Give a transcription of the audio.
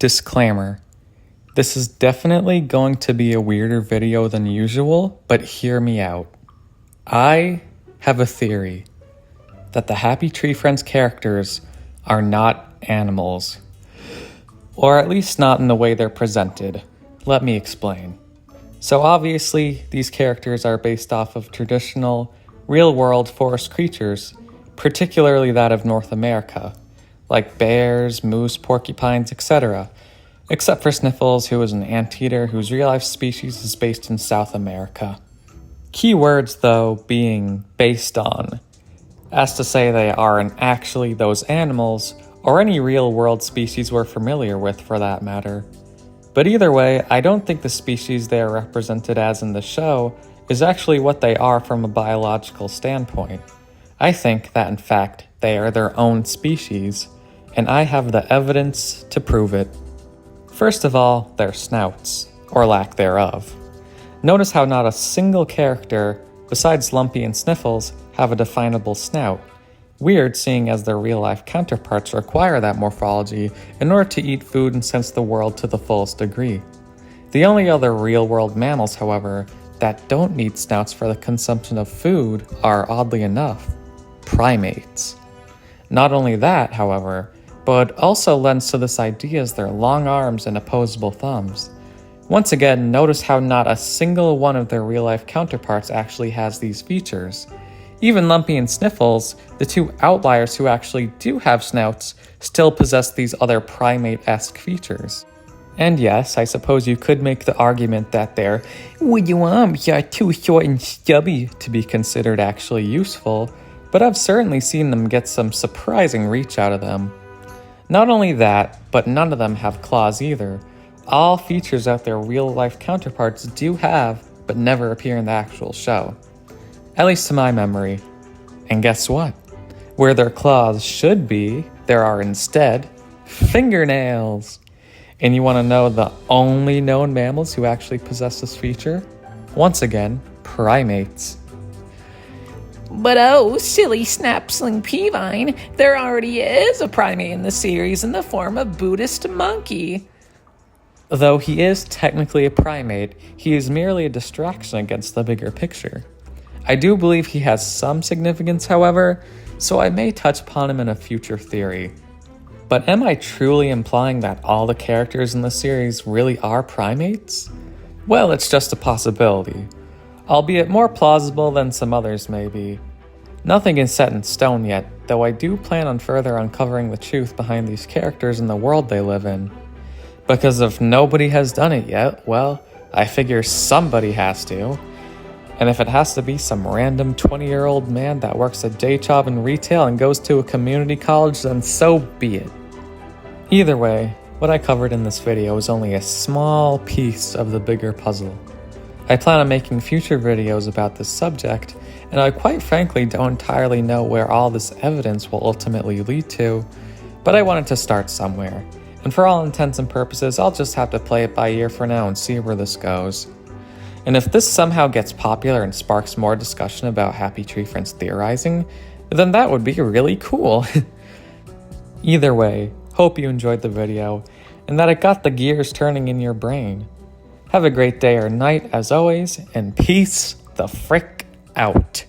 Disclaimer. This is definitely going to be a weirder video than usual, but hear me out. I have a theory that the Happy Tree Friends characters are not animals. Or at least not in the way they're presented. Let me explain. So obviously, these characters are based off of traditional, real-world forest creatures, particularly that of North America, like bears, moose, porcupines, etc., except for Sniffles, who is an anteater whose real-life species is based in South America. Key words, though, being based on, as to say they aren't actually those animals, or any real-world species we're familiar with for that matter. But either way, I don't think the species they are represented as in the show is actually what they are from a biological standpoint. I think that in fact, they are their own species, and I have the evidence to prove it. First of all, their snouts, or lack thereof. Notice how not a single character, besides Lumpy and Sniffles, have a definable snout. Weird, seeing as their real-life counterparts require that morphology in order to eat food and sense the world to the fullest degree. The only other real-world mammals, however, that don't need snouts for the consumption of food are, oddly enough, primates. Not only that, however, but also lends to this idea is their long arms and opposable thumbs. Once again, notice how not a single one of their real-life counterparts actually has these features. Even Lumpy and Sniffles, the two outliers who actually do have snouts, still possess these other primate-esque features. And yes, I suppose you could make the argument that their wooden arms are too short and stubby to be considered actually useful, but I've certainly seen them get some surprising reach out of them. Not only that, but none of them have claws either. All features that their real-life counterparts do have, but never appear in the actual show. At least to my memory. And guess what? Where their claws should be, there are instead fingernails. And you want to know the only known mammals who actually possess this feature? Once again, primates. But oh, silly Snapsling Peavine, there already is a primate in the series in the form of Buddhist monkey. Though he is technically a primate, he is merely a distraction against the bigger picture. I do believe he has some significance, however, so I may touch upon him in a future theory. But am I truly implying that all the characters in the series really are primates? Well, it's just a possibility, albeit more plausible than some others may be. Nothing is set in stone yet, though I do plan on further uncovering the truth behind these characters and the world they live in. Because if nobody has done it yet, well, I figure somebody has to. And if it has to be some random 20-year-old man that works a day job in retail and goes to a community college, then so be it. Either way, what I covered in this video is only a small piece of the bigger puzzle. I plan on making future videos about this subject, and I quite frankly don't entirely know where all this evidence will ultimately lead to, but I wanted to start somewhere. And for all intents and purposes, I'll just have to play it by ear for now and see where this goes. And if this somehow gets popular and sparks more discussion about Happy Tree Friends theorizing, then that would be really cool. Either way, hope you enjoyed the video, and that it got the gears turning in your brain. Have a great day or night as always, and peace the frick out.